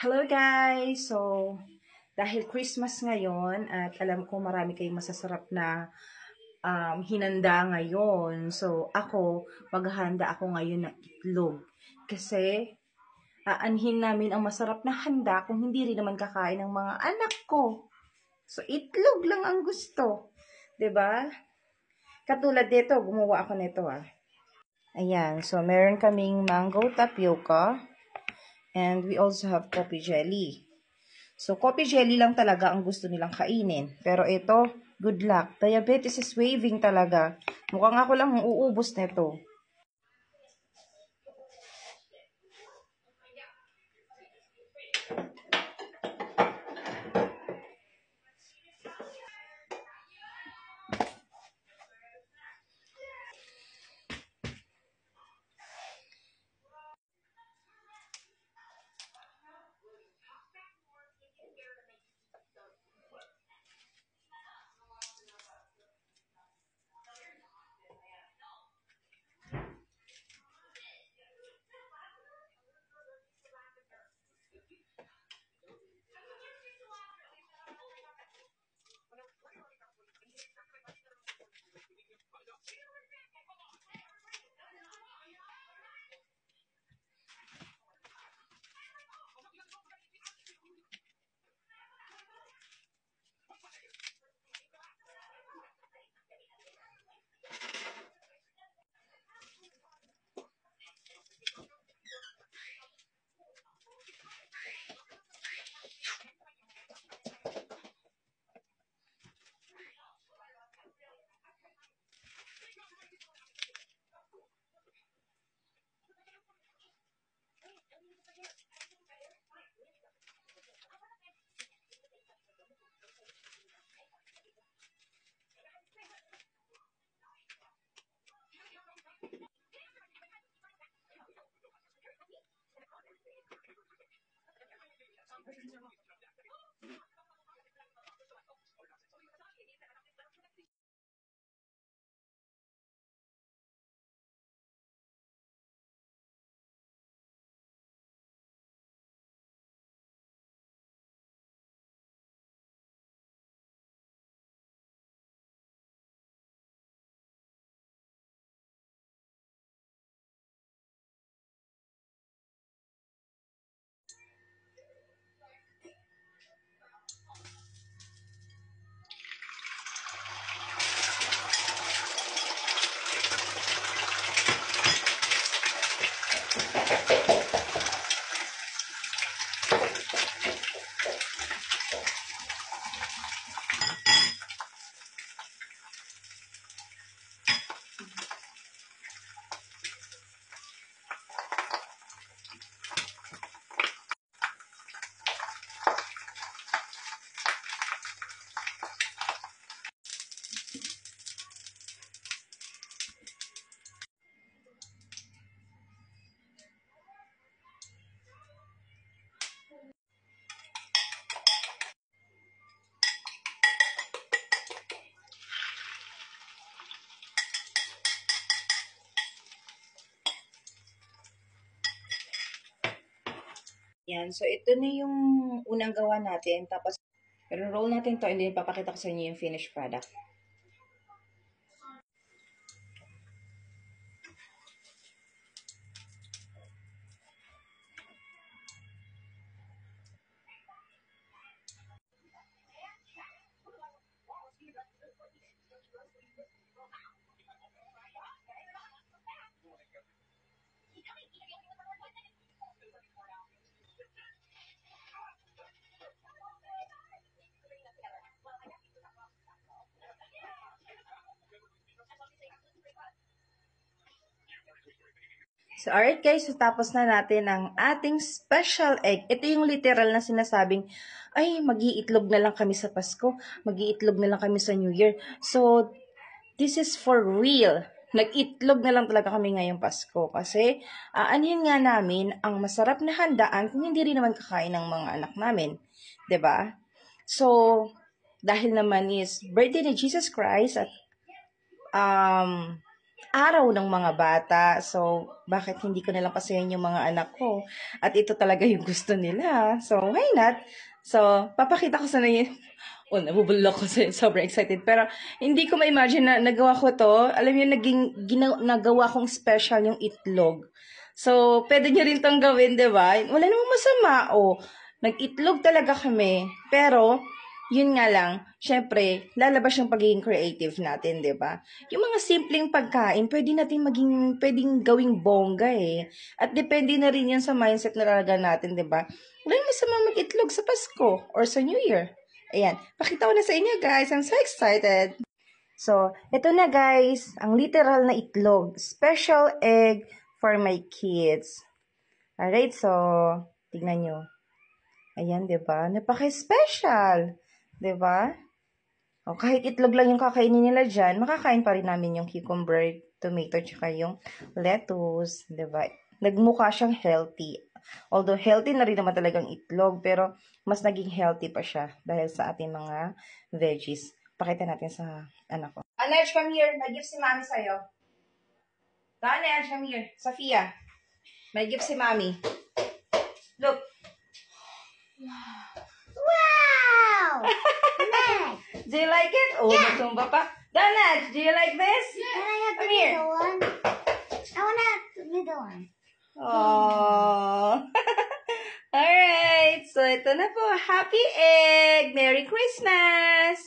Hello guys! So, dahil Christmas ngayon at alam ko marami kayong masasarap na hinanda ngayon. So, maghahanda ako ngayon ng itlog. Kasi, aanhin namin ang masarap na handa kung hindi rin naman kakain ng mga anak ko. So, itlog lang ang gusto. 'Di ba? Katulad dito, gumawa ako nito Ayan, so meron kaming mango tapioca. And we also have coffee jelly. So, coffee jelly lang talaga ang gusto nilang kainin. Pero ito, good luck. Diabetes is waving talaga. Mukhang ako lang ang uubos nito. Yan. So, ito na yung unang gawa natin. Tapos, roll natin to and then papakita ko sa inyo yung finished product. So, alright guys, so tapos na natin ang ating special egg. Ito yung literal na sinasabing, ay, mag-iitlog na lang kami sa Pasko, mag-iitlog na lang kami sa New Year. So, this is for real. Nag-itlog na lang talaga kami ngayong Pasko. Kasi, aanhin nga namin ang masarap na handaan kung hindi rin naman kakain ng mga anak namin. 'Di ba? So, dahil naman is birthday ni Jesus Christ at araw ng mga bata. So, bakit hindi ko nalang pasayahin yung mga anak ko? At ito talaga yung gusto nila. So, why not? So, papakita ko sana yun. Oh, nabubulok ko sa sobrang excited. Pero, hindi ko ma-imagine na nagawa ko to. Alam niyo, nagawa kong special yung itlog. So, pwede niyo rin tong gawin, di ba? Wala namang masama. Oh, nag-itlog talaga kami. Pero, yun nga lang, syempre, lalabas yung pagiging creative natin, di ba? Yung mga simpleng pagkain, pwedeng gawing bongga eh. At depende na rin yan sa mindset na talaga natin, di ba? Wala yung masama mag-itlog sa Pasko or sa New Year. Ayan, pakita ko na sa inyo guys. I'm so excited. So, ito na guys, ang literal na itlog. Special egg for my kids. Alright, so, tignan nyo. Ayan, diba? Napaka-special. Diba? O, kahit itlog lang yung kakainin nila dyan, makakain pa rin namin yung cucumber, tomato, tsaka yung lettuce. Diba? Nagmukha siyang healthy. Although healthy na rin naman talagang itlog, pero mas naging healthy pa siya dahil sa ating mga veggies. Pakita natin sa anak ko. Anej, come here. May gift si Mami sa'yo. Anej, come here. Sofia. May gift si Mami. Look. Wow! Next. Do you like it? Oh, Yeah. natumba pa. Anej, do you like this? Can I have the Come here. middle one? I want to have the middle one. Oh. Alright. So, ito na po. Happy egg. Merry Christmas.